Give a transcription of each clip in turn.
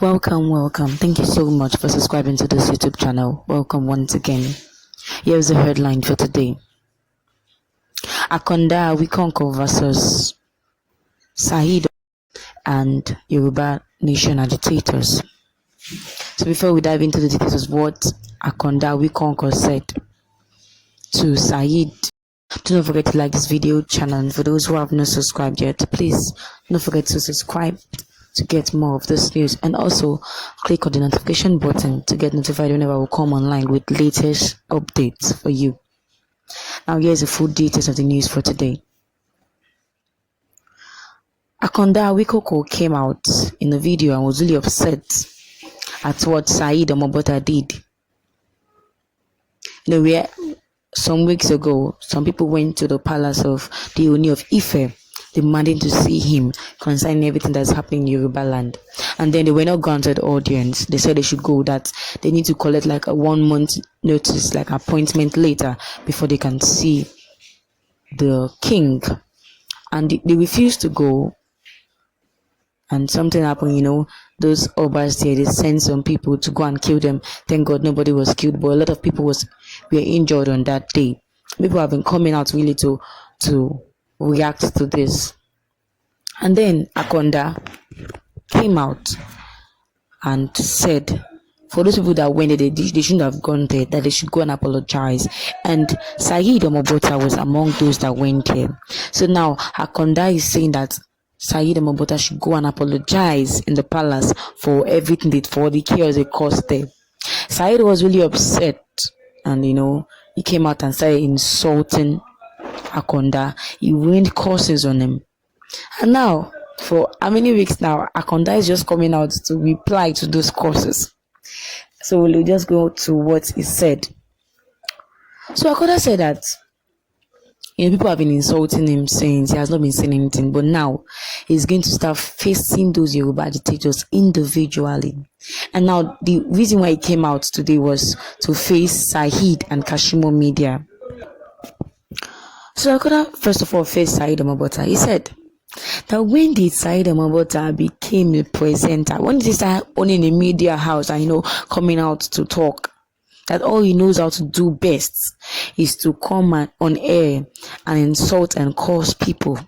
Welcome. Thank you so much for subscribing to this YouTube channel. Welcome once again. Here's the headline for today. Akonda Wikonko versus Saheed and Yoruba Nation agitators. So before we dive into the details of what Akonda Wikonko said to Saheed, do not forget to like this video channel, and for those who have not subscribed yet, please don't forget to subscribe to get more of this news, and also click on the notification button to get notified whenever we come online with latest updates for you. Now here's the full details of the news for today. Akonda Wikonko came out in the video and was really upset at what Saheed Omobota did. Where some weeks ago, some people went to the palace of the Oni of Ife, demanding to see him concerning everything that's happening in Yoruba land. And then they were not granted audience. They said they should go, that they need to collect like a 1 month notice, like appointment later, before they can see the king. And they refused to go. And something happened, those obas there, they sent some people to go and kill them. Thank God nobody was killed, but a lot of people were injured on that day. People have been coming out really to react to this. And then Akonda came out and said, for those people that went there, they shouldn't have gone there, that they should go and apologize. And Saheed Omobota was among those that went there. So now Akonda is saying that Saheed Omobota should go and apologize in the palace for everything, for the chaos they caused there. Saheed was really upset, and he came out and started insulting Akonda. He rained curses on him. And now, for how many weeks now, Akonda is just coming out to reply to those curses. So we'll just go to what he said. So Akonda said that people have been insulting him since he has not been saying anything, but now he's going to start facing those Yoruba agitators individually. And now the reason why he came out today was to face Saheed and Kashimo Media. So Akonda first of all faced Saheed Omobota. He said that when did Saheed Omobota became a presenter? When did he start owning a media house and coming out to talk? That all he knows how to do best is to come on air and insult and curse people.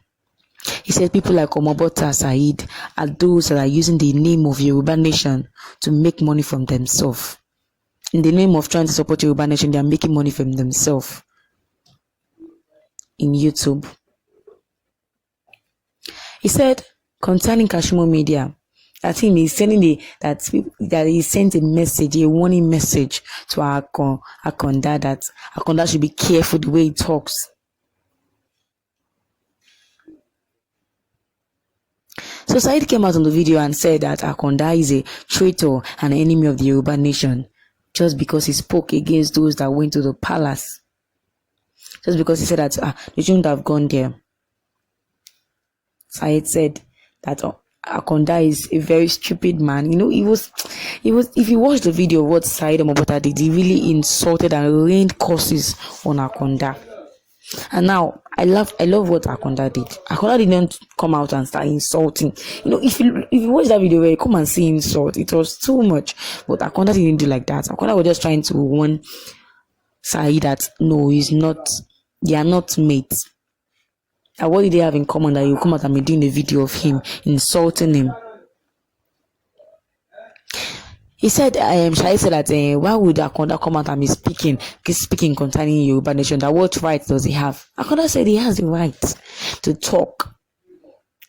He said people like Omobota Saheed are those that are using the name of Yoruba Nation to make money from themselves. In the name of trying to support Yoruba Nation, they are making money from themselves in YouTube. He said concerning Kashimo Media, that him is sending that he sent a message, a warning message to Akonda, that Akonda should be careful the way he talks. So Saheed came out on the video and said that Akonda is a traitor and enemy of the Yoruba Nation, just because he spoke against those that went to the palace. Just because he said that they shouldn't have gone there. Saheed said that Akonda is a very stupid man. He was. If you watch the video of what Saheed Omobota did, he really insulted and rained curses on Akonda. And now I love what Akonda did. Akonda didn't come out and start insulting. If you watch that video where you come and see insult, it was too much. But Akonda didn't do like that. Akonda was just trying to warn Saheed that no, he's not. They are not mates. And what did they have in common that you come out and be doing a video of him insulting him? He said, Shai said that why would Akonda come out and be speaking concerning Yoruba Nation? That what right does he have? Akonda said he has the right to talk.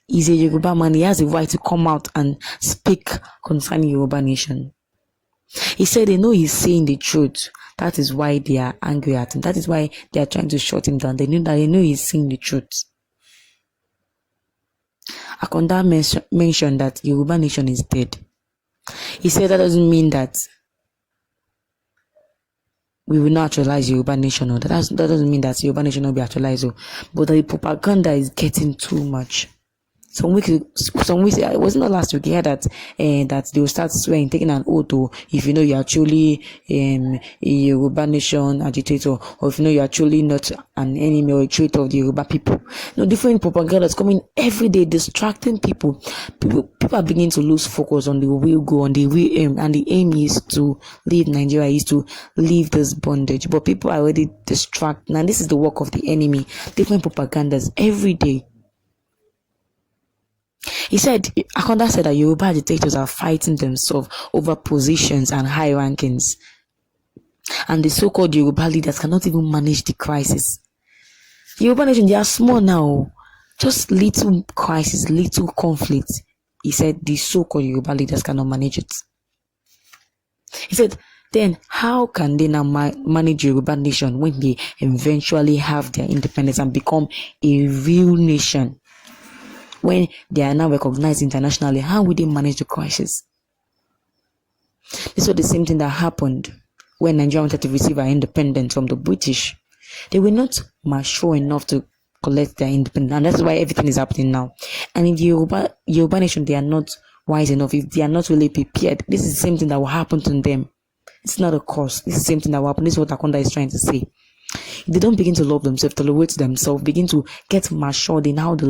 He's a Yoruba man. He has the right to come out and speak concerning Yoruba Nation. He said they know he's saying the truth. That is why they are angry at him. That is why they are trying to shut him down. They know he's saying the truth. Akonda mentioned that Yoruba Nation is dead. He said that doesn't mean that we will not actualize Yoruba Nation. That doesn't mean that Yoruba Nation will be actualized. But the propaganda is getting too much. some weeks, it wasn't last week, he had that they will start swearing, taking an oath, if you know you are truly a Yoruba nation agitator, or if you know you are truly not an enemy or a traitor of the Yoruba people. Different propaganda is coming every day, distracting people. People are beginning to lose focus on the real goal, on the real aim, and the aim is to leave Nigeria, is to leave this bondage. But people are already distracted, and this is the work of the enemy. Different propagandas every day. Akonda said that Yoruba agitators are fighting themselves over positions and high rankings, and the so-called Yoruba leaders cannot even manage the crisis. The Yoruba nation, they are small now, just little crisis, little conflict. He said the so-called Yoruba leaders cannot manage it. He said, then how can they now manage Yoruba nation when they eventually have their independence and become a real nation? When they are now recognized internationally, how will they manage the crisis? This was the same thing that happened when Nigeria wanted to receive our independence from the British. They were not mature enough to collect their independence, and that's why everything is happening now. And if the Yoruba nation, they are not wise enough, if they are not really prepared, this is the same thing that will happen to them. It's not a cause. This is the same thing that will happen. This is what Akonda is trying to say. If they don't begin to love themselves, tolerate themselves, begin to get matured in how the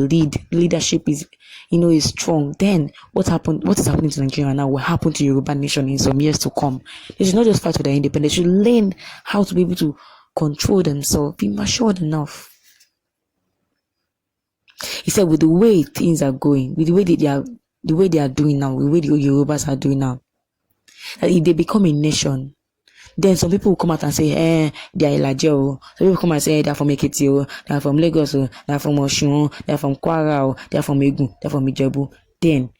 leadership is, is strong, then what is happening to Nigeria now will happen to Yoruba nation in some years to come. They should not just fight for their independence. They should learn how to be able to control themselves, be matured enough. He said, with the way things are going, with the way they are doing now, the way the Yorubas are doing now, that if they become a nation, then some people will come out and say, they are Ilaje. Some people come and say, they are from Ekiti, they are from Lagos, they are from Osun, they are from Kwara, they are from Egun, they are from Ijebu. Then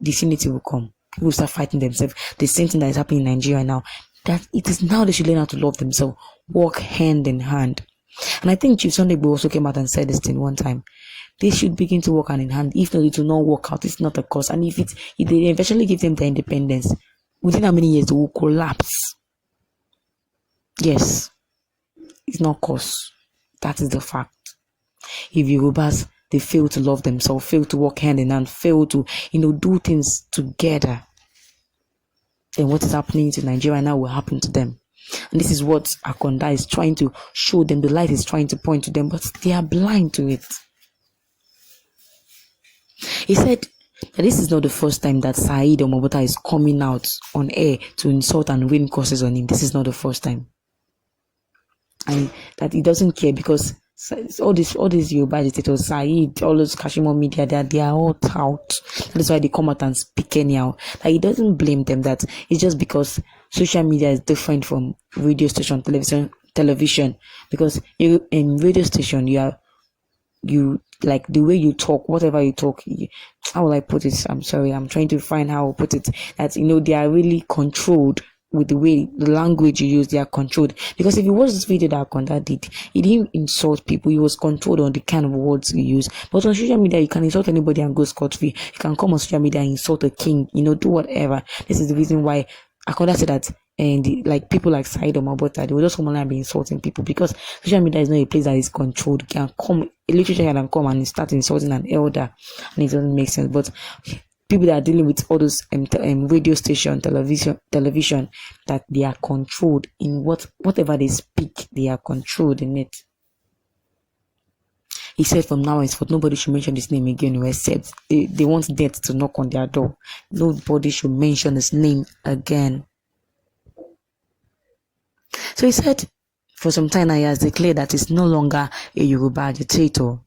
disunity will come. People will start fighting themselves. The same thing that is happening in Nigeria now. That it is now they should learn how to love themselves, walk hand in hand. And I think Chief Sunday also came out and said this thing one time. They should begin to work hand in hand. If not, it will not work out. It's not a cause. And if they eventually give them their independence, within how many years they will collapse? Yes, it's not cause. That is the fact. If Yorubas, they fail to love themselves, fail to work hand in hand, fail to, do things together, then what is happening to Nigeria now will happen to them. And this is what Akonda is trying to show them. The light is trying to point to them, but they are blind to it. He said that this is not the first time that Saheed Omobota is coming out on air to insult and rain curses on him. This is not the first time. And that he doesn't care because all these Yoruba agitators, Saheed, all those Kashimo media, they are all out. That's why they come out and speak anyhow. That he doesn't blame them, that it's just because social media is different from radio station, television. Because in radio station, you like the way you talk, whatever you talk, how will I put it? I'm sorry, I'm trying to find how to put it. That they are really controlled with the language you use. They are controlled. Because if you watch this video that Akonda did, he didn't insult people. He was controlled on the kind of words he used. But on social media, you can insult anybody and go scot-free. You can come on social media and insult a king, do whatever. This is the reason why Akonda said that, and people like Saheed Omobota, they will just come online and be insulting people, because social media is not a place that is controlled. You can come, a literature can come and start insulting an elder, and it doesn't make sense. But people that are dealing with all those radio station, television, that they are controlled in whatever they speak, they are controlled in it. He said from now henceforth, nobody should mention his name again, except they want death to knock on their door. Nobody should mention his name again. So he said, for some time now, he has declared that he's no longer a Yoruba agitator,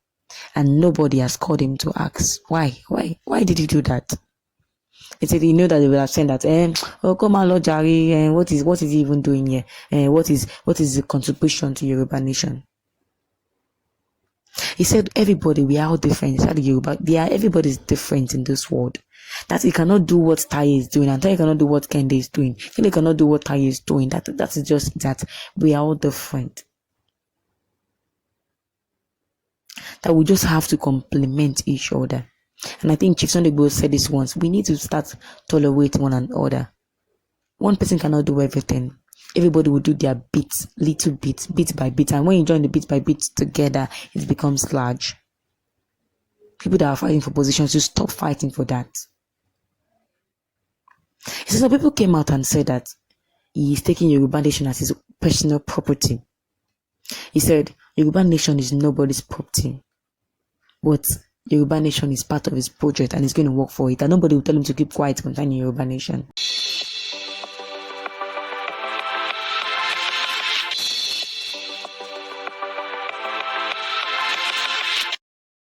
and nobody has called him to ask why did he do that. He said he knew that they would have said that, come on, Lord Jari, what is he even doing here? What is the contribution to Yoruba nation? He said, everybody, we are all different. He said, Yoruba, everybody is different in this world. That he cannot do what Tai is doing, and Tai cannot do what Kende is doing. Kende cannot do what Tai is doing. That is just that we are all different. That we just have to complement each other. And I think Chief Sunday said this once. We need to start tolerating one another. One person cannot do everything. Everybody will do their bits, little bits, bit by bit. And when you join the bit by bit together, it becomes large. people that are fighting for positions to stop fighting for that. So some people came out and said that he is taking Yoruba nation as his personal property. He said Yoruba nation is nobody's property, but Yoruba nation is part of his project and he's going to work for it, and nobody will tell him to keep quiet concerning Yoruba nation.